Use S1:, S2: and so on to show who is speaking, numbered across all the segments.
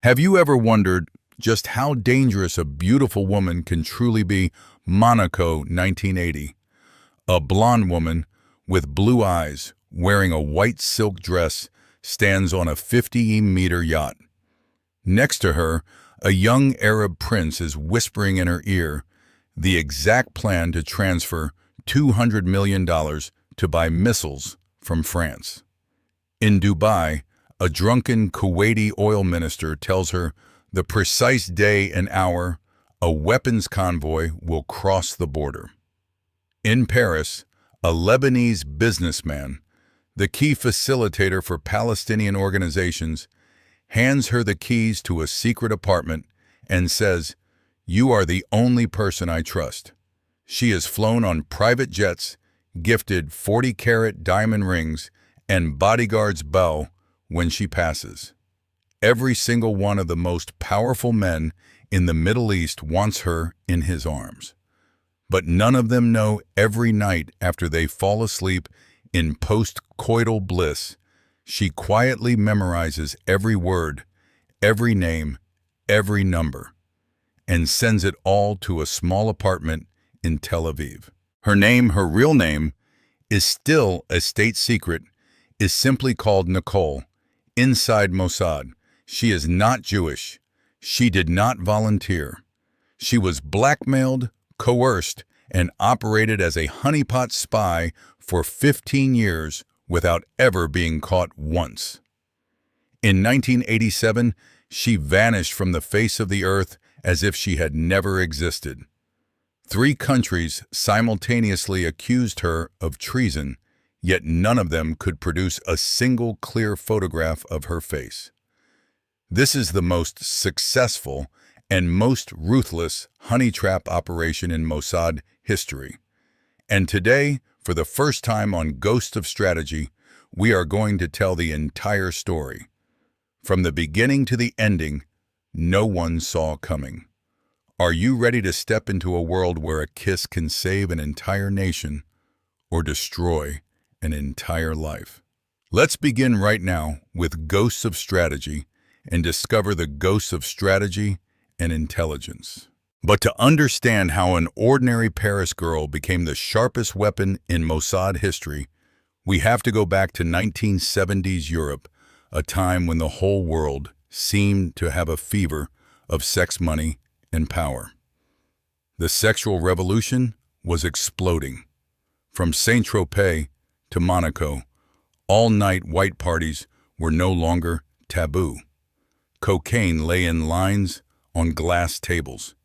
S1: Have you ever wondered just how dangerous a beautiful woman can truly be? Monaco, 1980. A blonde woman with blue eyes wearing a white silk dress stands on a 50-meter yacht. Next to her, a young Arab prince is whispering in her ear the exact plan to transfer $200 million to buy missiles from France. In Dubai, a drunken Kuwaiti oil minister tells her the precise day and hour a weapons convoy will cross the border. In Paris, a Lebanese businessman, the key facilitator for Palestinian organizations, hands her the keys to a secret apartment and says, "You are the only person I trust." She is flown on private jets, gifted 40-carat diamond rings, and bodyguards bow when she passes. Every single one of the most powerful men in the Middle East wants her in his arms. But none of them know every night after they fall asleep in post-coital bliss, she quietly memorizes every word, every name, every number, and sends it all to a small apartment in Tel Aviv. Her real name, is still a state secret, is simply called Nicole. Inside Mossad, she is not Jewish. She did not volunteer. She was blackmailed, coerced, and operated as a honeypot spy for 15 years without ever being caught once. In 1987, she vanished from the face of the earth as if she had never existed. 3 countries simultaneously accused her of treason, yet none of them could produce a single clear photograph of her face. This is the most successful and most ruthless honey trap operation in Mossad history. And today, for the first time on Ghost of Strategy, we are going to tell the entire story. From the beginning to the ending, no one saw coming. Are you ready to step into a world where a kiss can save an entire nation or destroy an entire life? Let's begin right now with Ghosts of Strategy and discover the ghosts of strategy and intelligence. But to understand how an ordinary Paris girl became the sharpest weapon in Mossad history, we have to go back to 1970s Europe, a time when the whole world seemed to have a fever of sex, money, and power. The sexual revolution was exploding. From Saint-Tropez to Monaco, all-night white parties were no longer taboo. Cocaine lay in lines on glass tables.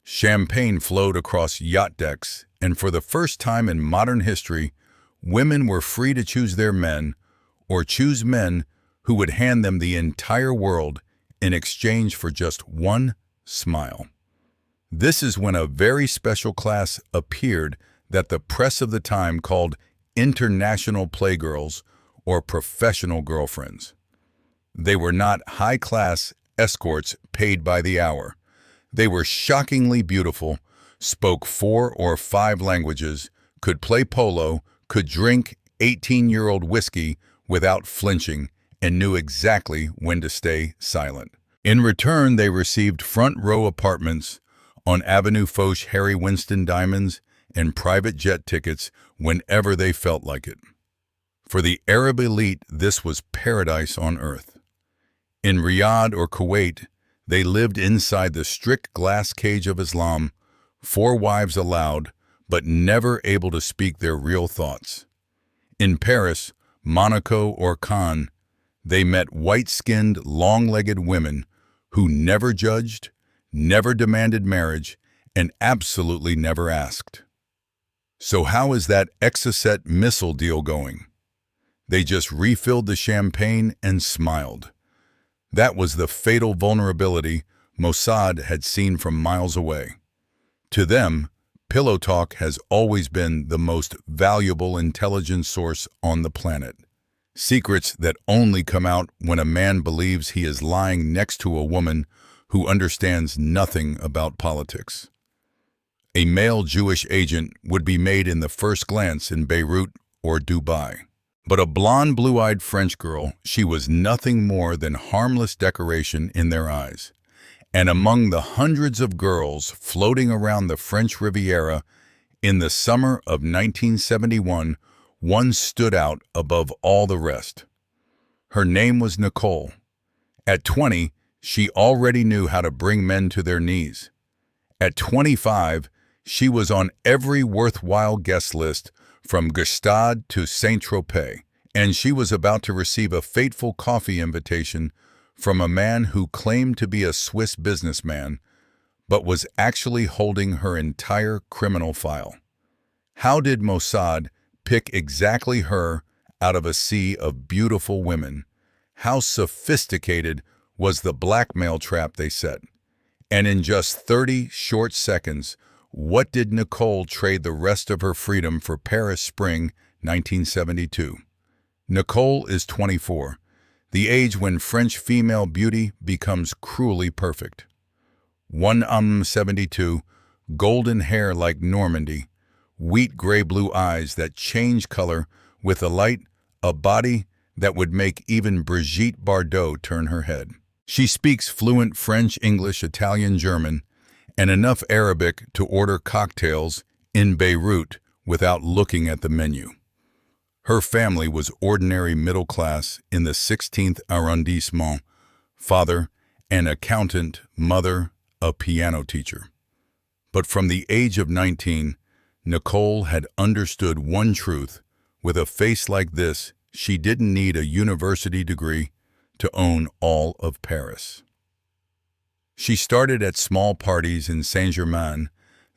S1: Champagne flowed across yacht decks, and for the first time in modern history, women were free to choose their men or choose men who would hand them the entire world in exchange for just one smile. This is when a very special class appeared that the press of the time called international playgirls or professional girlfriends. They were not high-class escorts paid by the hour. They were shockingly beautiful, spoke 4 or 5 languages, could play polo, could drink 18-year-old whiskey without flinching, and knew exactly when to stay silent. In return, they received front-row apartments on Avenue Foch Harry Winston diamonds and private jet tickets whenever they felt like it. For the Arab elite, this was paradise on earth. In Riyadh or Kuwait, they lived inside the strict glass cage of Islam, 4 wives allowed, but never able to speak their real thoughts. In Paris, Monaco, or Cannes, they met white-skinned, long-legged women who never judged, never demanded marriage, and absolutely never asked. So how is that Exocet missile deal going? They just refilled the champagne and smiled. That was the fatal vulnerability Mossad had seen from miles away. To them, pillow talk has always been the most valuable intelligence source on the planet. Secrets that only come out when a man believes he is lying next to a woman who understands nothing about politics. A male Jewish agent would be made in the first glance in Beirut or Dubai. But a blonde, blue-eyed French girl, she was nothing more than harmless decoration in their eyes. And among the hundreds of girls floating around the French Riviera in the summer of 1971, one stood out above all the rest. Her name was Nicole. At 20, she already knew how to bring men to their knees. At 25, she was on every worthwhile guest list from Gstaad to Saint-Tropez, and she was about to receive a fateful coffee invitation from a man who claimed to be a Swiss businessman, but was actually holding her entire criminal file. How did Mossad pick exactly her out of a sea of beautiful women? How sophisticated was the blackmail trap they set? And in just 30 short seconds, what did Nicole trade the rest of her freedom for? Paris Spring 1972. Nicole is 24, the age when French female beauty becomes cruelly perfect. 72, golden hair like Normandy, wheat gray blue eyes that change color with a light, a body that would make even Brigitte Bardot turn her head. She speaks fluent French, English, Italian, German, and enough Arabic to order cocktails in Beirut without looking at the menu. Her family was ordinary middle class in the 16th arrondissement, father an accountant, mother a piano teacher. But from the age of 19, Nicole had understood one truth: with a face like this, she didn't need a university degree to own all of Paris. She started at small parties in Saint-Germain,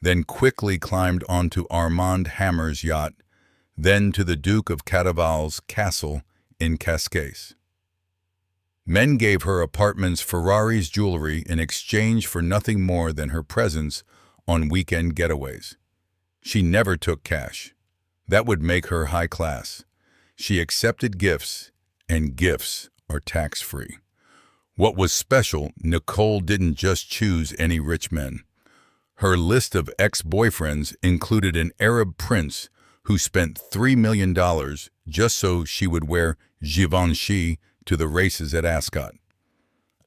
S1: then quickly climbed onto Armand Hammer's yacht, then to the Duke of Cadaval's castle in Cascais. Men gave her apartments, Ferraris, jewelry in exchange for nothing more than her presence on weekend getaways. She never took cash. That would make her high class. She accepted gifts, and gifts are tax-free. What was special, Nicole didn't just choose any rich men. Her list of ex-boyfriends included an Arab prince who spent $3 million just so she would wear Givenchy to the races at Ascot,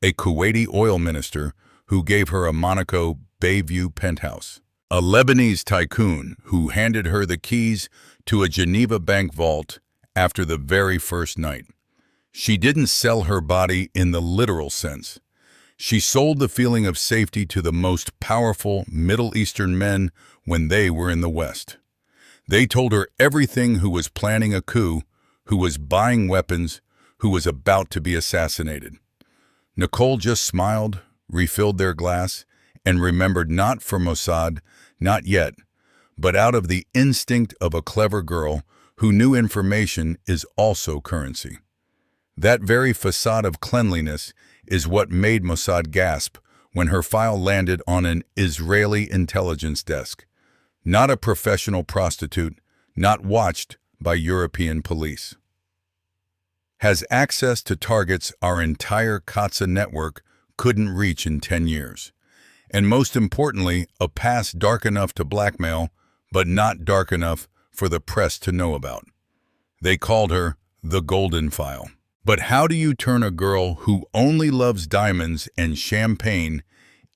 S1: a Kuwaiti oil minister who gave her a Monaco Bayview penthouse, a Lebanese tycoon who handed her the keys to a Geneva bank vault after the very first night. She didn't sell her body in the literal sense. She sold the feeling of safety to the most powerful Middle Eastern men when they were in the West. They told her everything: who was planning a coup, who was buying weapons, who was about to be assassinated. Nicole just smiled, refilled their glass, and remembered, not for Mossad, not yet, but out of the instinct of a clever girl who knew information is also currency. That very facade of cleanliness is what made Mossad gasp when her file landed on an Israeli intelligence desk. Not a professional prostitute, not watched by European police. Has access to targets our entire Katsa network couldn't reach in 10 years. And most importantly, a past dark enough to blackmail, but not dark enough for the press to know about. They called her the Golden File. But how do you turn a girl who only loves diamonds and champagne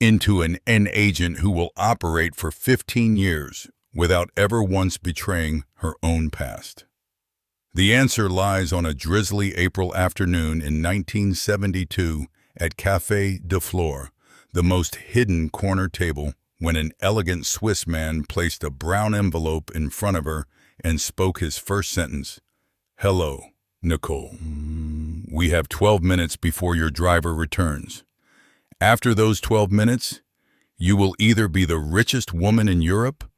S1: into an agent who will operate for 15 years without ever once betraying her own past? The answer lies on a drizzly April afternoon in 1972 at Café de Flore, the most hidden corner table, when an elegant Swiss man placed a brown envelope in front of her and spoke his first sentence. "Hello, Nicole. We have 12 minutes before your driver returns. After those 12 minutes, you will either be the richest woman in Europe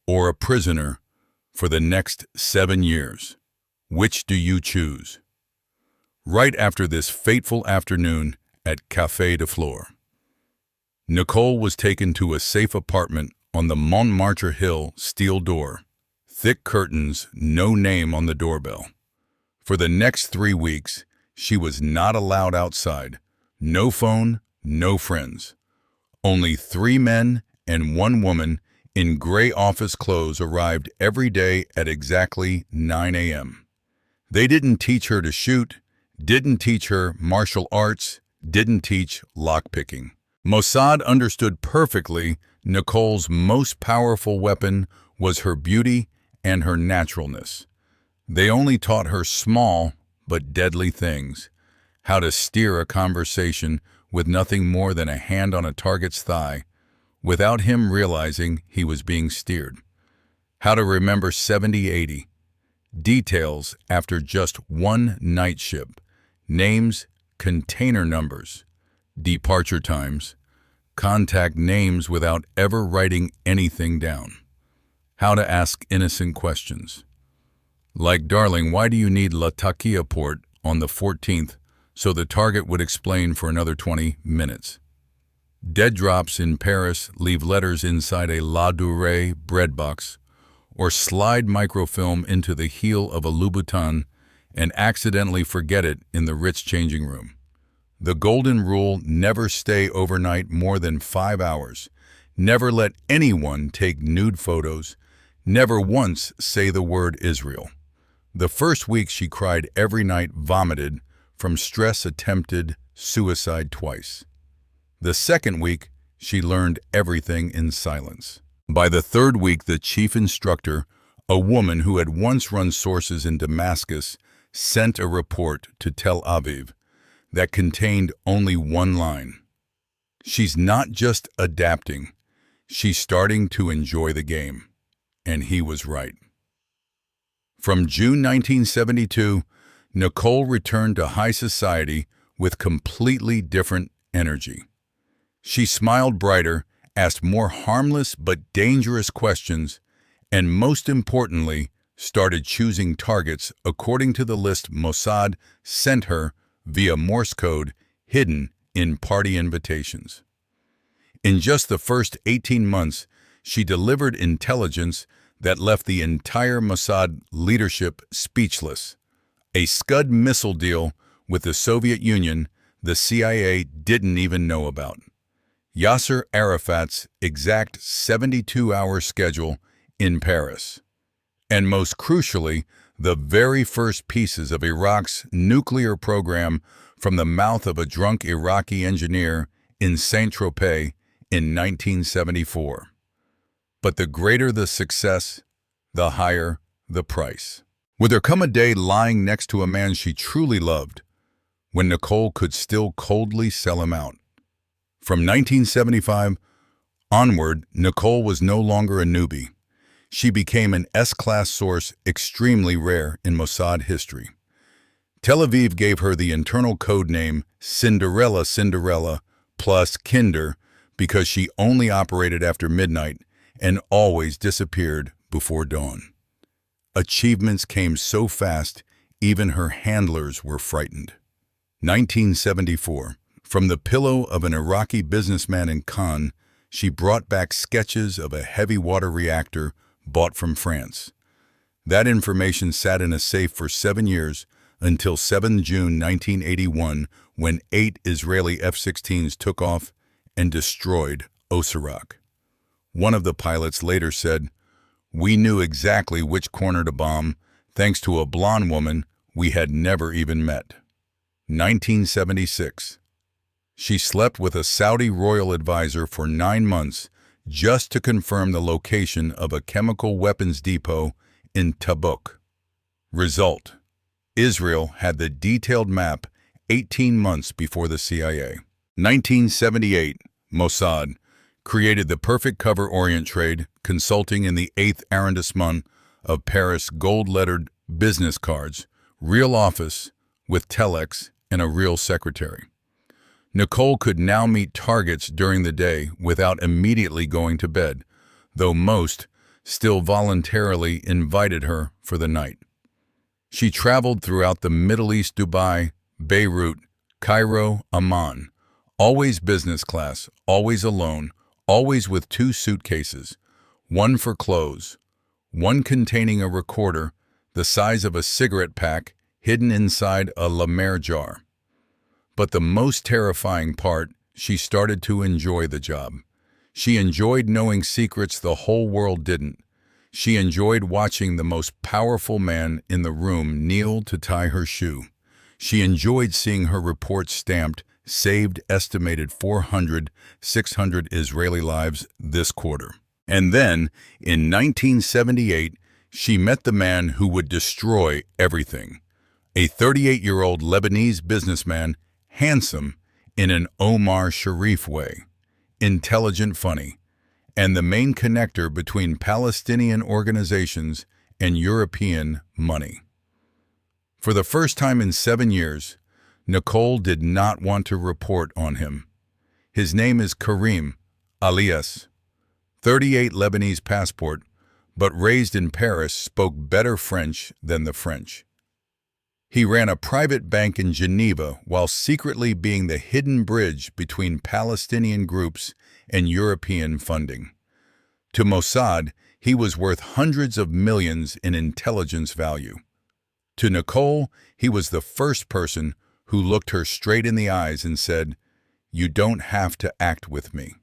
S1: or a prisoner for the next 7 years. Which do you choose?" Right after this fateful afternoon at Café de Flore, Nicole was taken to a safe apartment on the Montmartre Hill, steel door, thick curtains, no name on the doorbell. For the next 3 weeks, she was not allowed outside. No phone, no friends. Only 3 men and 1 woman in gray office clothes arrived every day at exactly 9 a.m. They didn't teach her to shoot, didn't teach her martial arts, didn't teach lockpicking. Mossad understood perfectly Nicole's most powerful weapon was her beauty and her naturalness. They only taught her small but deadly things: how to steer a conversation with nothing more than a hand on a target's thigh, without him realizing he was being steered; how to remember 70-80 details after just one night ship: names, container numbers, departure times, contact names without ever writing anything down; how to ask innocent questions. Like, "Darling, why do you need Latakia port on the 14th?" So the target would explain for another 20 minutes. Dead drops in Paris leave letters inside a La Durée bread box, or slide microfilm into the heel of a Louboutin and accidentally forget it in the Ritz changing room. The golden rule: never stay overnight more than 5 hours. Never let anyone take nude photos. Never once say the word Israel. The first week she cried every night, vomited from stress, attempted suicide twice. The second week, she learned everything in silence. By the third week, the chief instructor, a woman who had once run sources in Damascus, sent a report to Tel Aviv that contained only one line: "She's not just adapting, she's starting to enjoy the game." And he was right. From June 1972, Nicole returned to high society with completely different energy. She smiled brighter, asked more harmless but dangerous questions, and most importantly, started choosing targets according to the list Mossad sent her via Morse code hidden in party invitations. In just the first 18 months, she delivered intelligence that left the entire Mossad leadership speechless. A Scud missile deal with the Soviet Union the CIA didn't even know about. Yasser Arafat's exact 72-hour schedule in Paris. And most crucially, the very first pieces of Iraq's nuclear program from the mouth of a drunk Iraqi engineer in Saint-Tropez in 1974. But the greater the success, the higher the price. Would there come a day lying next to a man she truly loved, when Nicole could still coldly sell him out? From 1975 onward, Nicole was no longer a newbie. She became an S-class source, extremely rare in Mossad history. Tel Aviv gave her the internal code name Cinderella plus Kinder because she only operated after midnight and always disappeared before dawn. Achievements came so fast, even her handlers were frightened. 1974. From the pillow of an Iraqi businessman in Cannes, she brought back sketches of a heavy water reactor bought from France. That information sat in a safe for 7 years until 7 June 1981, when 8 Israeli F-16s took off and destroyed Osirak. One of the pilots later said, "We knew exactly which corner to bomb, thanks to a blonde woman we had never even met." 1976. She slept with a Saudi royal advisor for 9 months just to confirm the location of a chemical weapons depot in Tabuk. Result: Israel had the detailed map 18 months before the CIA. 1978. Mossad created the perfect cover Orient Trade, consulting in the 8th arrondissement of Paris, gold-lettered business cards, real office with telex and a real secretary. Nicole could now meet targets during the day without immediately going to bed, though most still voluntarily invited her for the night. She traveled throughout the Middle East, Dubai, Beirut, Cairo, Amman, always business class, always alone, always with 2 suitcases, one for clothes, one containing a recorder the size of a cigarette pack hidden inside a La Mer jar. But the most terrifying part, she started to enjoy the job. She enjoyed knowing secrets the whole world didn't. She enjoyed watching the most powerful man in the room kneel to tie her shoe. She enjoyed seeing her report stamped, saved estimated 400, 600 Israeli lives this quarter. And then, in 1978, she met the man who would destroy everything. A 38-year-old Lebanese businessman, handsome in an Omar Sharif way, intelligent, funny, and the main connector between Palestinian organizations and European money. For the first time in 7 years, Nicole did not want to report on him. His name is Karim Alias, 38 Lebanese passport, but raised in Paris, spoke better French than the French. He ran a private bank in Geneva while secretly being the hidden bridge between Palestinian groups and European funding. To Mossad, he was worth hundreds of millions in intelligence value. To Nicole, he was the first person who looked her straight in the eyes and said, "You don't have to act with me."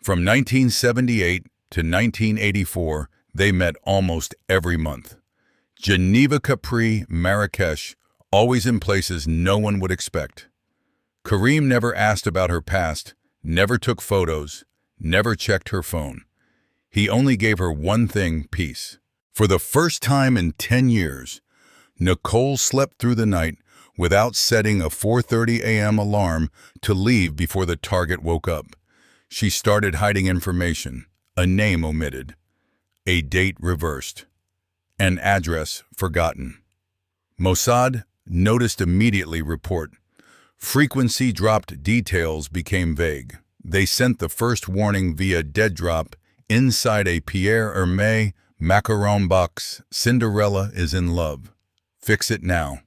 S1: From 1978 to 1984, they met almost every month. Geneva, Capri, Marrakesh, always in places no one would expect. Karim never asked about her past, never took photos, never checked her phone. He only gave her one thing, peace. For the first time in 10 years, Nicole slept through the night without setting a 4:30 a.m. alarm to leave before the target woke up. She started hiding information, a name omitted, a date reversed, an address forgotten. Mossad noticed immediately report. Frequency dropped, details became vague. They sent the first warning via dead drop inside a Pierre Hermé macaron box. Cinderella is in love. Fix it now.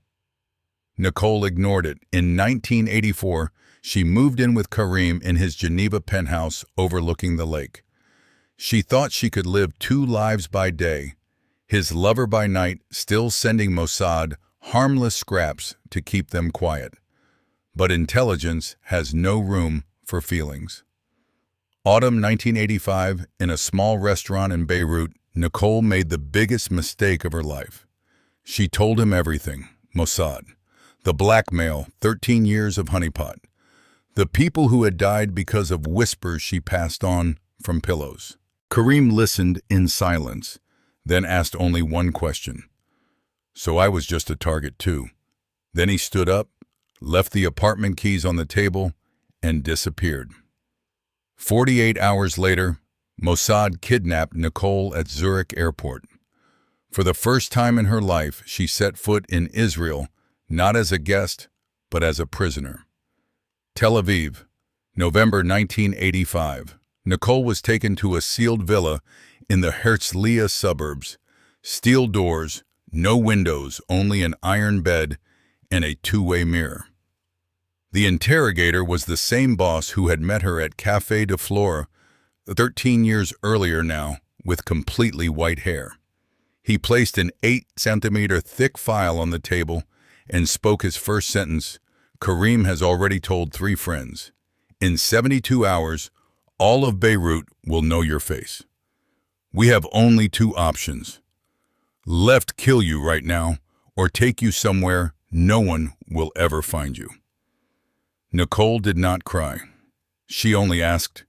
S1: Nicole ignored it. In 1984, she moved in with Karim in his Geneva penthouse overlooking the lake. She thought she could live 2 lives by day, his lover by night, still sending Mossad harmless scraps to keep them quiet. But intelligence has no room for feelings. Autumn 1985, in a small restaurant in Beirut, Nicole made the biggest mistake of her life. She told him everything. Mossad, the blackmail, 13 years of honeypot, the people who had died because of whispers she passed on from pillows. Karim listened in silence, then asked only one question. So I was just a target too. Then he stood up, left the apartment keys on the table, and disappeared. 48 hours later, Mossad kidnapped Nicole at Zurich airport. For the first time in her life, she set foot in Israel, not as a guest, but as a prisoner. Tel Aviv, November 1985. Nicole was taken to a sealed villa in the Herzliya suburbs. Steel doors, no windows, only an iron bed and a two-way mirror. The interrogator was the same boss who had met her at Café de Flore 13 years earlier now, with completely white hair. He placed an 8-centimeter thick file on the table and spoke his first sentence. Karim has already told 3 friends. In 72 hours, all of Beirut will know your face. We have only 2 options. Left kill you right now, or take you somewhere no one will ever find you. Nicole did not cry. She only asked,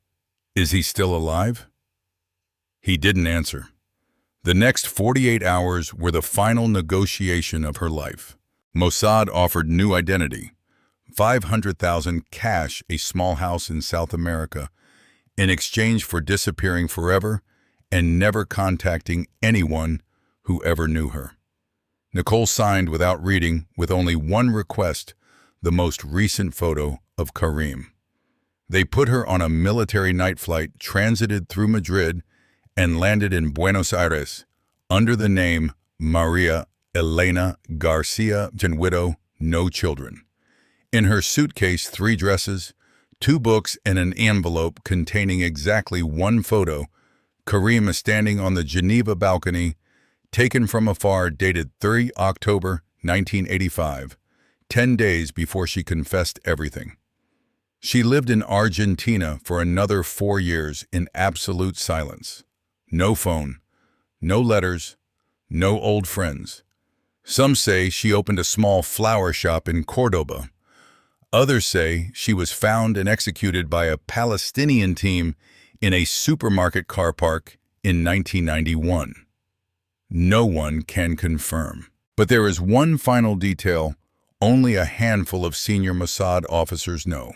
S1: "Is he still alive?" He didn't answer. The next 48 hours were the final negotiation of her life. Mossad offered new identity, $500,000 cash, a small house in South America, in exchange for disappearing forever and never contacting anyone who ever knew her. Nicole signed without reading, with only one request: the most recent photo of Karim. They put her on a military night flight, transited through Madrid, and landed in Buenos Aires under the name Maria Elena Garcia, widow, no children. In her suitcase, 3 dresses, 2 books, and an envelope containing exactly 1 photo. Karim is standing on the Geneva balcony, taken from afar, dated 3 October 1985, 10 days before she confessed everything. She lived in Argentina for another 4 years in absolute silence. No phone, No letters, no old friends. Some say she opened a small flower shop in Cordoba. Others say she was found and executed by a Palestinian team in a supermarket car park in 1991. No one can confirm. But there is one final detail only a handful of senior Mossad officers know.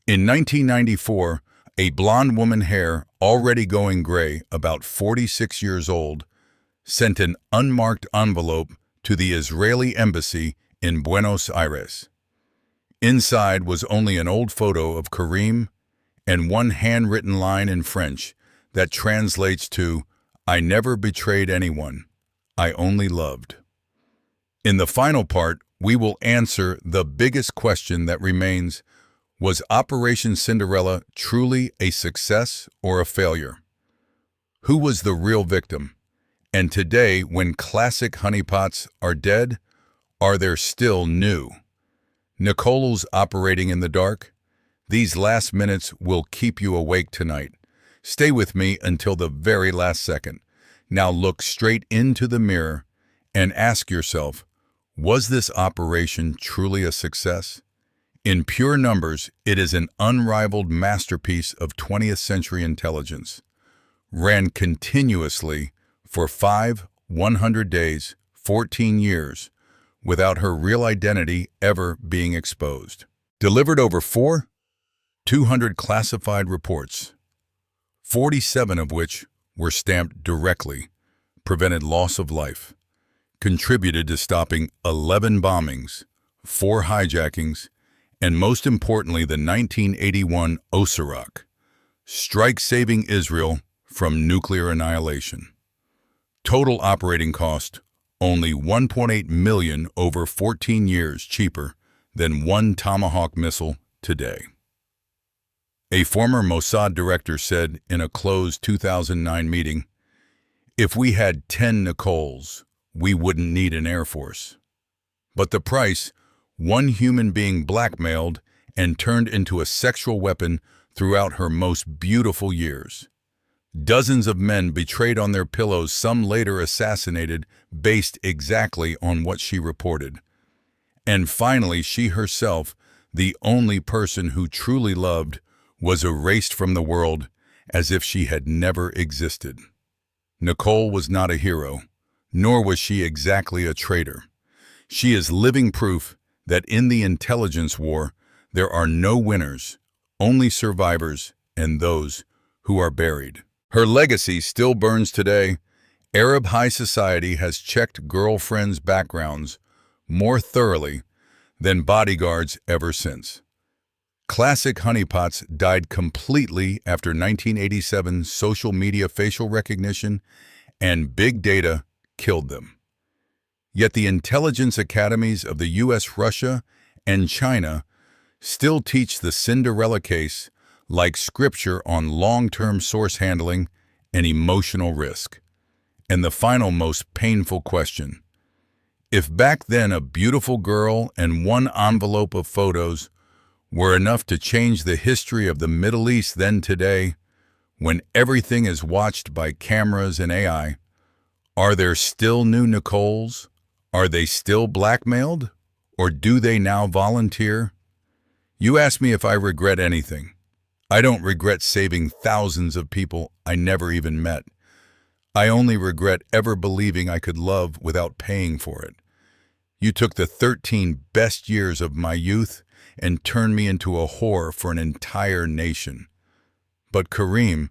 S1: In 1994, a blonde woman hair, already going gray, about 46 years old, sent an unmarked envelope to the Israeli embassy in Buenos Aires. Inside was only an old photo of Karim and one handwritten line in French that translates to, "I never betrayed anyone. I only loved." In the final part, we will answer the biggest question that remains: was Operation Cinderella truly a success or a failure? Who was the real victim? And today, when classic honeypots are dead, are there still new Nicole's operating in the dark? These last minutes will keep you awake tonight. Stay with me until the very last second. Now look straight into the mirror and ask yourself, was this operation truly a success? In pure numbers, it is an unrivaled masterpiece of 20th century intelligence. Ran continuously for 100 days, 14 years, without her real identity ever being exposed. Delivered over 200 classified reports, 47 of which were stamped directly, prevented loss of life, contributed to stopping 11 bombings, 4 hijackings, and most importantly the 1981 Osirak, strike saving Israel from nuclear annihilation. Total operating cost, only $1.8 million over 14 years cheaper than one Tomahawk missile today. A former Mossad director said in a closed 2009 meeting, "If we had 10 Nicoles, we wouldn't need an Air Force." But the price, one human being blackmailed and turned into a sexual weapon throughout her most beautiful years. Dozens of men betrayed on their pillows, some later assassinated based exactly on what she reported. And finally, she herself, the only person who truly loved, was erased from the world as if she had never existed. Nicole was not a hero, nor was she exactly a traitor. She is living proof that in the intelligence war, there are no winners, only survivors and those who are buried. Her legacy still burns today. Arab high society has checked girlfriends' backgrounds more thoroughly than bodyguards ever since. Classic honeypots died completely after 1987 social media facial recognition and big data killed them. Yet the intelligence academies of the US, Russia, and China still teach the Cinderella case like scripture on long-term source handling and emotional risk. And the final most painful question: if back then a beautiful girl and one envelope of photos were enough to change the history of the Middle East, then today, when everything is watched by cameras and AI, are there still new Nicoles? Are they still blackmailed? Or do they now volunteer? You ask me if I regret anything. I don't regret saving thousands of people I never even met. I only regret ever believing I could love without paying for it. You took the 13 best years of my youth and turned me into a whore for an entire nation. But Karim,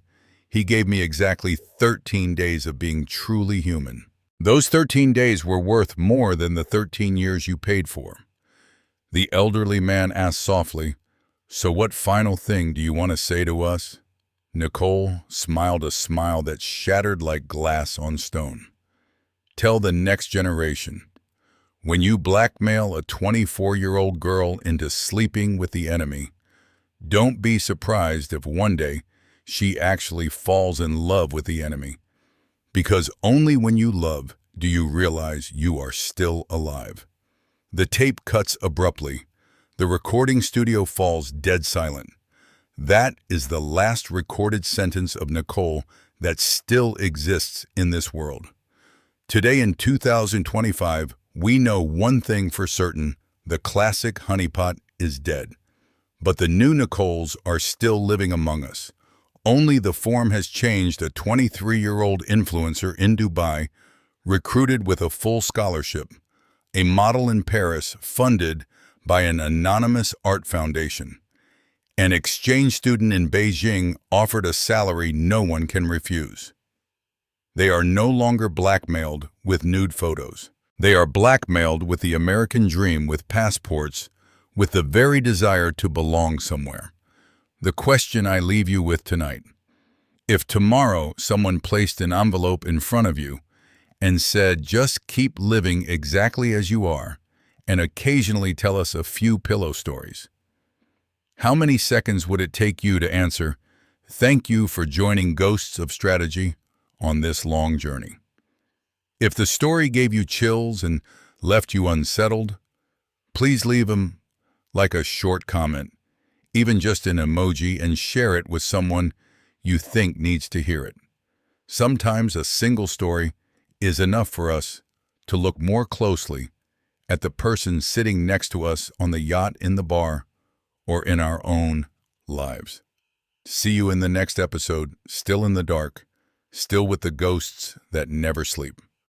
S1: he gave me exactly 13 days of being truly human. Those 13 days were worth more than the 13 years you paid for. The elderly man asked softly, "So what final thing do you want to say to us?" Nicole smiled a smile that shattered like glass on stone. "Tell the next generation, when you blackmail a 24-year-old girl into sleeping with the enemy, don't be surprised if one day she actually falls in love with the enemy. Because only when you love do you realize you are still alive." The tape cuts abruptly. The recording studio falls dead silent. That is the last recorded sentence of Nicole that still exists in this world. Today in 2025, we know one thing for certain: the classic honeypot is dead. But the new Nicoles are still living among us. Only the form has changed. A 23-year-old influencer in Dubai, recruited with a full scholarship, a model in Paris funded by an anonymous art foundation, an exchange student in Beijing offered a salary no one can refuse. They are no longer blackmailed with nude photos. They are blackmailed with the American dream, with passports, with the very desire to belong somewhere. The question I leave you with tonight: if tomorrow someone placed an envelope in front of you and said, just keep living exactly as you are and occasionally tell us a few pillow stories, how many seconds would it take you to answer, thank you for joining Ghosts of Strategy on this long journey? If the story gave you chills and left you unsettled, please leave them like a short comment, even just an emoji, and share it with someone you think needs to hear it. Sometimes a single story is enough for us to look more closely at the person sitting next to us on the yacht, in the bar, or in our own lives. See you in the next episode, still in the dark, still with the ghosts that never sleep.